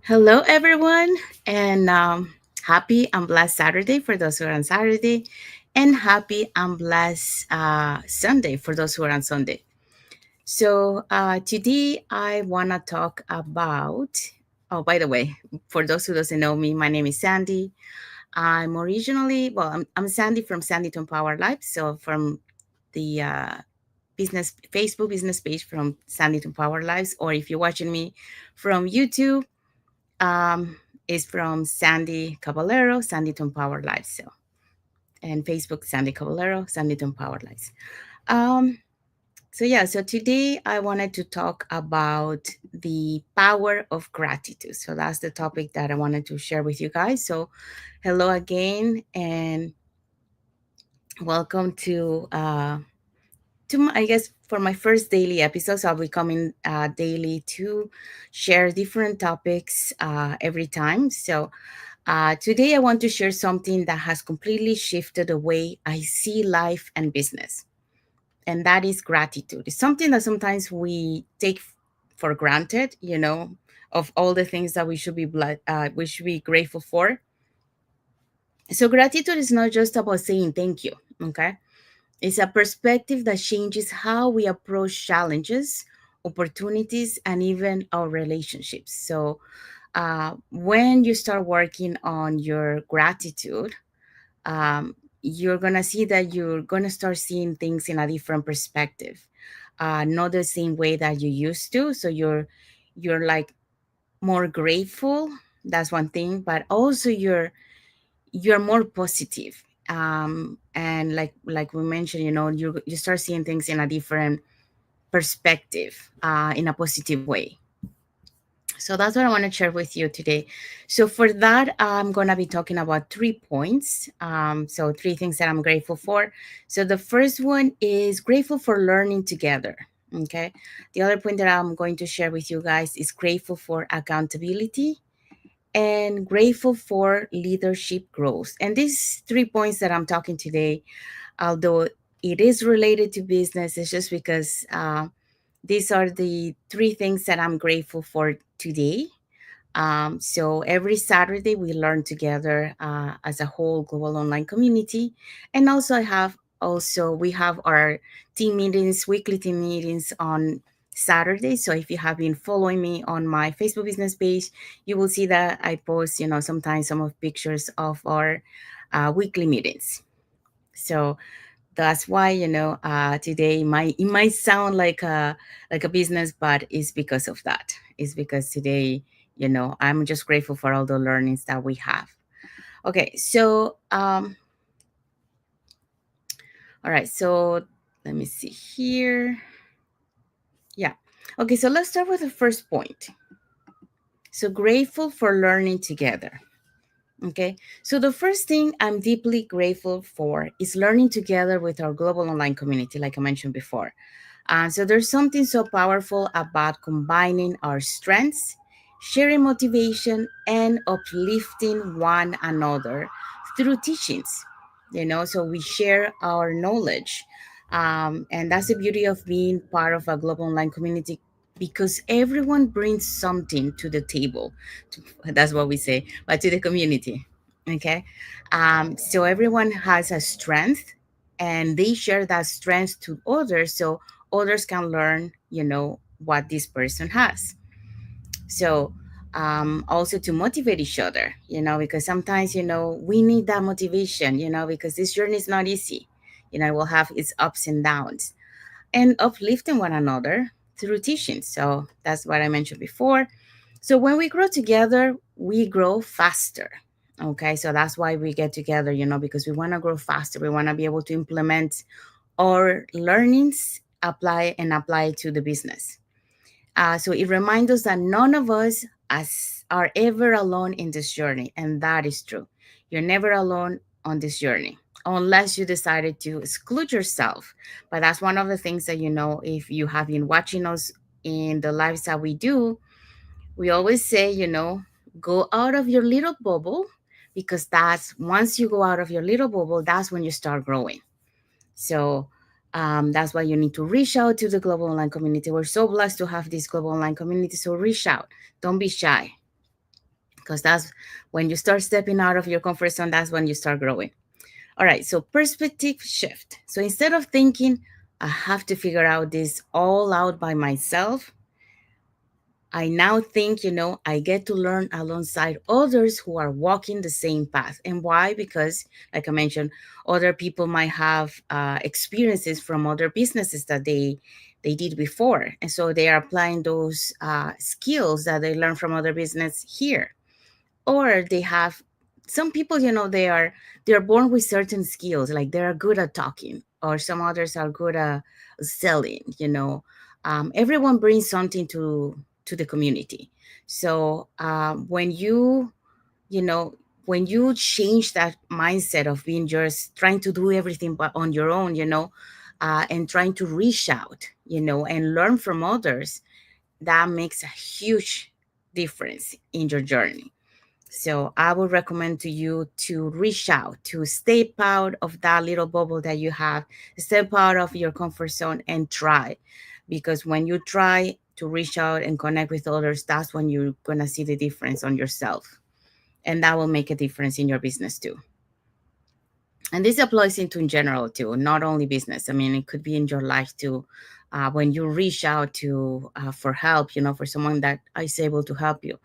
Hello, everyone, and happy and blessed Saturday for those who are on Saturday, and happy and blessed Sunday for those who are on Sunday. So today I want to talk about. Oh, by the way, for those who doesn't know me, my name is Sandy. I'm originally I'm Sandy from Sandy to Empower Life. So from the business Facebook business page from Sandy to Empower Lives, or if you're watching me from YouTube um, is from Sandy Caballero, Sandy to Empower Lives. So, and Facebook, Sandy Caballero, Sandy to Empower Lives. Um, so today I wanted to talk about the power of gratitude. So that's the topic that I wanted to share with you guys. So, hello again, and welcome to I guess for my first daily episodes. I'll be coming daily to share different topics every time. So today, I want to share something that has completely shifted the way I see life and business, and that is gratitude. It's something that sometimes we take for granted, of all the things that we should be grateful for. So gratitude is not just about saying thank you, okay? It's a perspective that changes how we approach challenges, opportunities, and even our relationships. So when you start working on your gratitude, you're gonna see that you're gonna start seeing things in a different perspective, not the same way that you used to. So you're like more grateful. That's one thing, but also you're more positive. And like we mentioned, you start seeing things in a different perspective, in a positive way. So that's what I want to share with you today. So for that, I'm going to be talking about 3 points. So three things that I'm grateful for. So the first one is grateful for learning together. Okay. The other point that I'm going to share with you guys is grateful for accountability and grateful for leadership growth. And these 3 points that I'm talking today, although it is related to business, it's just because these are the three things that I'm grateful for today. So every Saturday we learn together as a whole global online community, and also we have our team meetings, weekly team meetings on Saturday. So if you have been following me on my Facebook business page, you will see that I post, sometimes some of pictures of our weekly meetings. So that's why today it might sound like a business, but it's because of that. It's because today, I'm just grateful for all the learnings that we have. Okay, so all right, so let me see here. Yeah. Okay, so let's start with the first point. So grateful for learning together. Okay, so the first thing I'm deeply grateful for is learning together with our global online community, like I mentioned before. So there's something so powerful about combining our strengths, sharing motivation, and uplifting one another through teachings. So we share our knowledge. And that's the beauty of being part of a global online community because everyone brings something to the table. That's what we say, but to the community. Okay. So everyone has a strength and they share that strength to others. So others can learn, what this person has. So also to motivate each other, because sometimes, we need that motivation, because this journey is not easy. It will have its ups and downs and uplifting one another through teaching. So that's what I mentioned before. So when we grow together, we grow faster. Okay, so that's why we get together, because we want to grow faster. We want to be able to implement our learnings, apply to the business. So it reminds us that none of us are ever alone in this journey, and that is true. You're never alone on this journey unless you decided to exclude yourself. But that's one of the things that if you have been watching us in the lives that we do, we always say, go out of your little bubble because that's once you go out of your little bubble, that's when you start growing. So that's why you need to reach out to the global online community. We're so blessed to have this global online community. So reach out. Don't be shy. because that's when you start stepping out of your comfort zone, that's when you start growing. All right, so perspective shift. So instead of thinking, I have to figure out this all out by myself, I now think, I get to learn alongside others who are walking the same path. And why? Because, like I mentioned, other people might have experiences from other businesses that they did before, and so they are applying those skills that they learned from other business here. Or they have some people, they're born with certain skills, like they're good at talking, or some others are good at selling. Everyone brings something to the community. So when you know when you change that mindset of being just trying to do everything but on your own, and trying to reach out, and learn from others, that makes a huge difference in your journey. So I would recommend to you to reach out, to step out of that little bubble that you have, step out of your comfort zone and try. Because when you try to reach out and connect with others, that's when you're going to see the difference on yourself. And that will make a difference in your business too. And this applies into in general too, not only business. I mean, it could be in your life too. When you reach out to for help, for someone that is able to help you,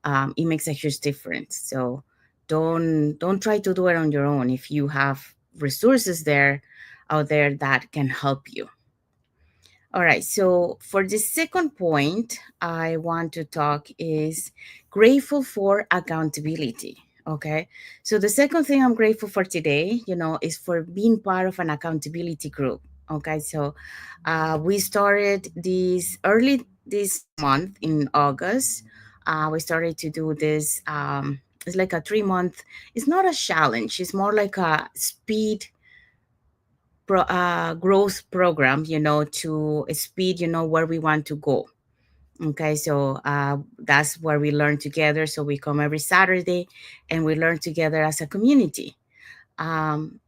it makes a huge difference. So don't try to do it on your own if you have resources there out there that can help you. All right, so for the second point I want to talk is grateful for accountability. Okay, so the second thing I'm grateful for today, is for being part of an accountability group. Okay, so we started this early this month in August. We started to do this. It's like a 3 month. It's not a challenge. It's more like a speed growth program, to speed, where we want to go. Okay, so that's where we learn together. So we come every Saturday and we learn together as a community. Um,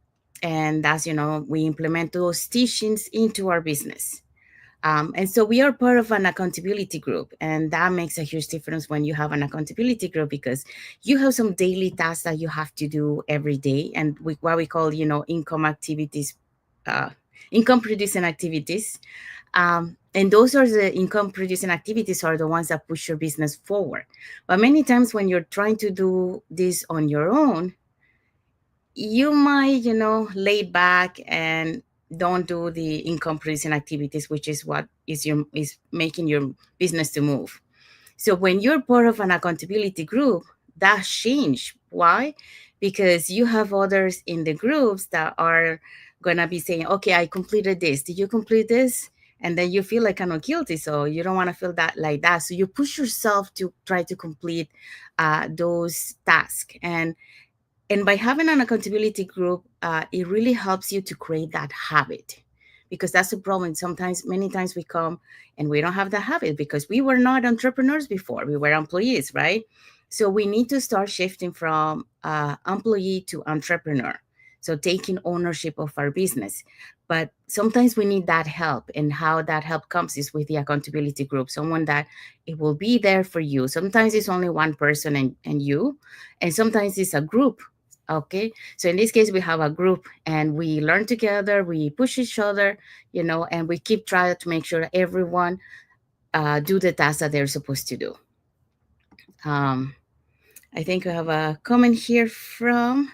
and that's, we implement those teachings into our business. And so we are part of an accountability group, and that makes a huge difference when you have an accountability group, because you have some daily tasks that you have to do every day, and what we call, income activities, uh, income producing activities. And those are the income producing activities are the ones that push your business forward. But many times when you're trying to do this on your own, you might, lay back and don't do the income producing activities, which is what is making your business to move. So when you're part of an accountability group, that change. Why? Because you have others in the groups that are gonna be saying, okay, I completed this. Did you complete this? And then you feel like kind of guilty. So you don't want to feel that like that. So you push yourself to try to complete those tasks. And by having an accountability group, it really helps you to create that habit, because that's the problem. Sometimes, many times we come and we don't have the habit because we were not entrepreneurs before, we were employees, right? So we need to start shifting from employee to entrepreneur, so taking ownership of our business. But sometimes we need that help, and how that help comes is with the accountability group, someone that it will be there for you. Sometimes it's only one person and you, and sometimes it's a group. Okay, so in this case, we have a group and we learn together, we push each other, and we keep trying to make sure everyone do the tasks that they're supposed to do. Um, I think we have a comment here from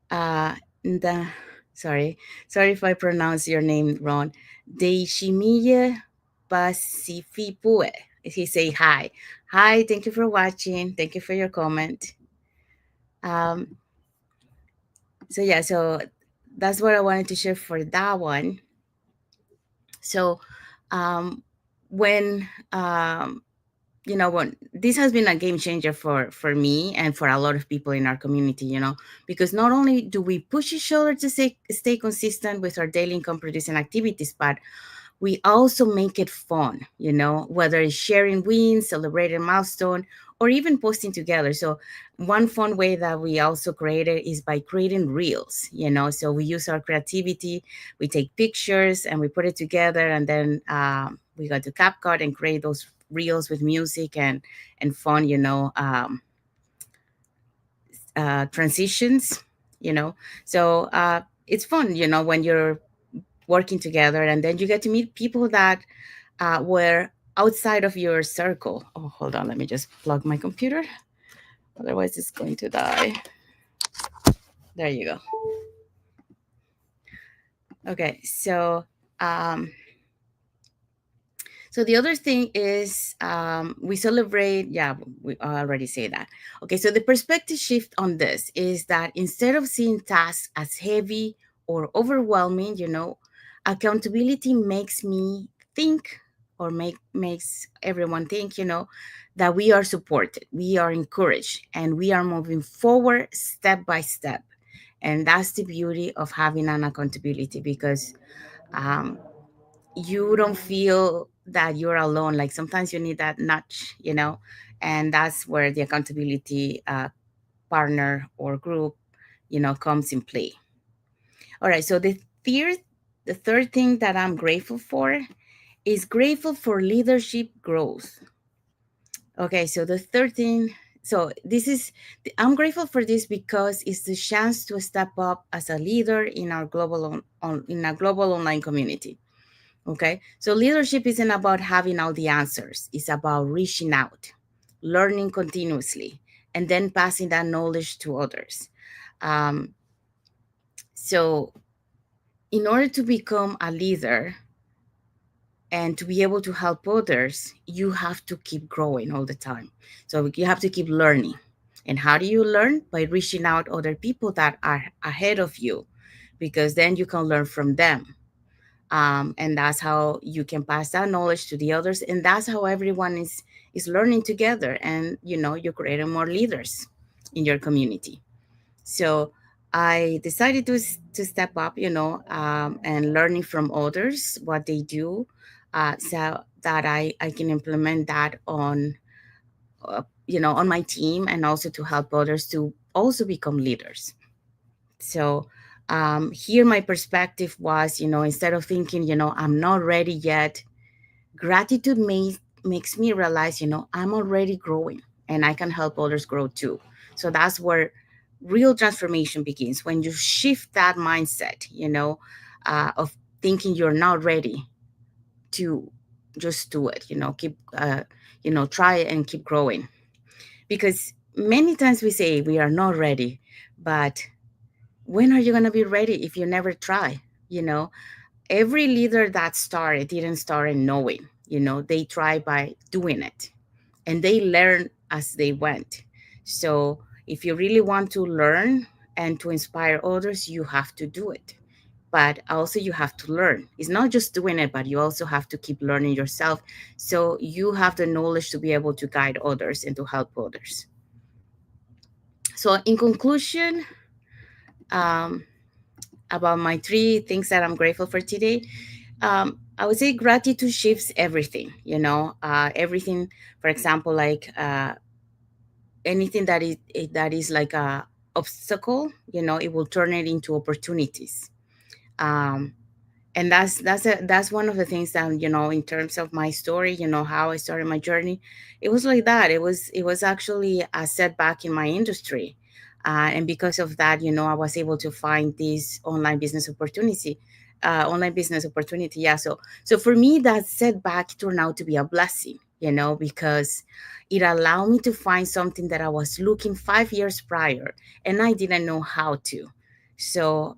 the, sorry, sorry if I pronounce your name wrong. Deishimiye Pasifipue. He say hi. Hi, thank you for watching. Thank you for your comment. Um, so yeah, so that's what I wanted to share for that one. So um, when when this has been a game changer for me and for a lot of people in our community, because not only do we push each other to stay consistent with our daily income producing activities, but we also make it fun, whether it's sharing wins, celebrating milestone, or even posting together. So one fun way that we also created is by creating reels, so we use our creativity, we take pictures and we put it together, and then we go to CapCut and create those reels with music and fun, transitions, you know. So it's fun, when you're working together, and then you get to meet people that were outside of your circle. Oh, hold on, let me just plug my computer, otherwise it's going to die. There you go. Okay, um, so the other thing is, we celebrate. Yeah, we already say that. Okay, so the perspective shift on this is that instead of seeing tasks as heavy or overwhelming, accountability makes me think, or makes everyone think, that we are supported, we are encouraged, and we are moving forward step by step. And that's the beauty of having an accountability, because um, you don't feel that you're alone. Like sometimes you need that nudge, and that's where the accountability partner or group, comes in play. All right. So the third thing that I'm grateful for is grateful for leadership growth. Okay. So the third thing. So I'm grateful for this because it's the chance to step up as a leader in our in a global online community. Okay. So leadership isn't about having all the answers, it's about reaching out, learning continuously, and then passing that knowledge to others. Um, so, in order to become a leader and to be able to help others, you have to keep growing all the time. So, you have to keep learning. And how do you learn? By reaching out other people that are ahead of you, because then you can learn from them. And that's how you can pass that knowledge to the others, and that's how everyone is learning together, and you're creating more leaders in your community. So I decided to step up, and learning from others what they do, so that I can implement that on my team, and also to help others to also become leaders. So here my perspective was, instead of thinking, I'm not ready yet, gratitude makes me realize, I'm already growing, and I can help others grow too. So that's where real transformation begins, when you shift that mindset, of thinking you're not ready, to just do it, keep, try it and keep growing. Because many times we say we are not ready, but when are you going to be ready if you never try? You know, every leader that started didn't start in knowing, they try by doing it, and they learn as they went. So if you really want to learn and to inspire others, you have to do it. But also you have to learn. It's not just doing it, but you also have to keep learning yourself. So you have the knowledge to be able to guide others and to help others. So in conclusion, um, about my three things that I'm grateful for today, I would say gratitude shifts everything, everything. For example, like anything that is like a obstacle, it will turn it into opportunities. Um, and that's one of the things that, in terms of my story, how I started my journey, it was like that. It was actually a setback in my industry, and because of that, I was able to find this online business opportunity. Yeah, so for me, that setback turned out to be a blessing, because it allowed me to find something that I was looking 5 years prior, and I didn't know how to. So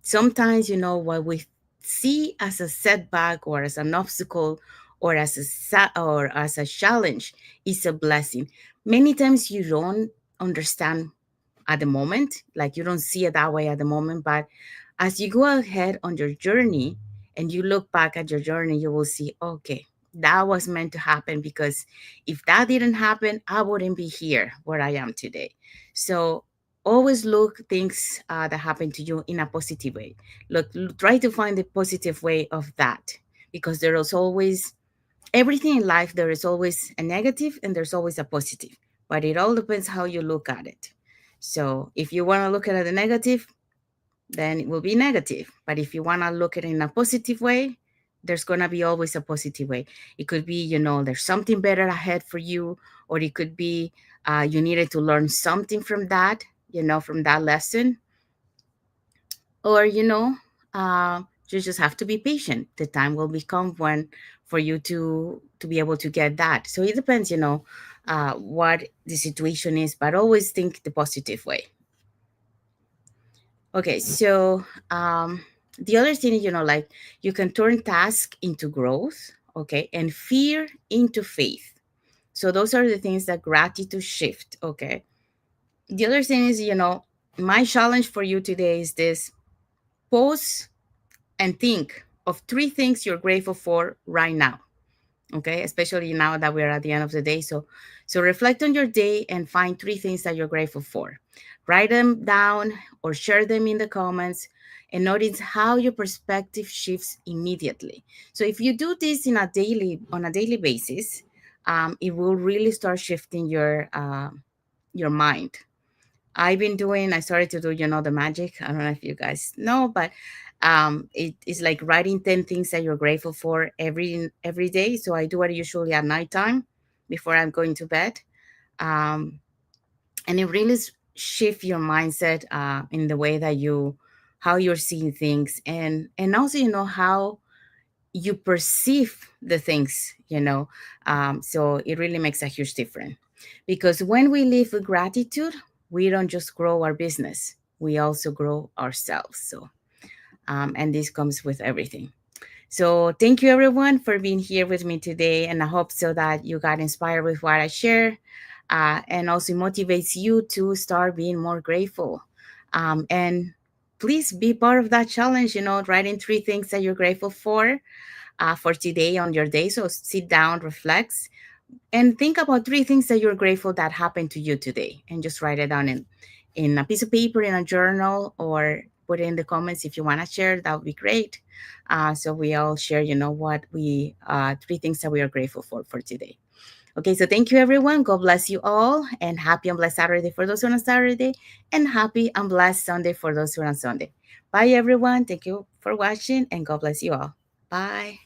sometimes, what we see as a setback or as an obstacle or as a challenge is a blessing. Many times you don't understand at the moment, like you don't see it that way at the moment, but as you go ahead on your journey and you look back at your journey, you will see, okay, that was meant to happen, because if that didn't happen, I wouldn't be here where I am today. So always look things that happen to you in a positive way. Try to find the positive way of that, because there is always everything in life. There is always a negative and there's always a positive, but it all depends how you look at it. So if you want to look at the negative, then it will be negative. But if you want to look at it in a positive way, there's going to be always a positive way. It could be, there's something better ahead for you, or it could be you needed to learn something from that. from that lesson, or you just have to be patient. The time will become when for you to be able to get that. So it depends, what the situation is, but always think the positive way. Okay, so the other thing, like, you can turn task into growth, okay, and fear into faith. So those are the things that gratitude shift, okay. The other thing is, my challenge for you today is this: pause and think of three things you're grateful for right now, okay, especially now that we're at the end of the day. So reflect on your day and find three things that you're grateful for. Write them down or share them in the comments, and notice how your perspective shifts immediately. So if you do this on a daily basis, it will really start shifting your mind. I started to do, the magic. I don't know if you guys know, but it is like writing 10 things that you're grateful for every day. So I do it usually at nighttime before I'm going to bed. Um, and it really shift your mindset in the way that how you're seeing things, and also, how you perceive the things, so it really makes a huge difference, because when we live with gratitude, we don't just grow our business, we also grow ourselves. So and this comes with everything. So thank you everyone for being here with me today, and I hope so that you got inspired with what I share, and also motivates you to start being more grateful. And please be part of that challenge, writing three things that you're grateful for today on your day. So sit down, reflect, and think about three things that you're grateful that happened to you today, and just write it down in a piece of paper, in a journal, or put it in the comments if you want to share. That would be great. So we all share, what we three things that we are grateful for today. Okay, so thank you everyone. God bless you all, and happy and blessed Saturday for those who are on Saturday, and happy and blessed Sunday for those who are on Sunday. Bye everyone. Thank you for watching, and God bless you all. Bye.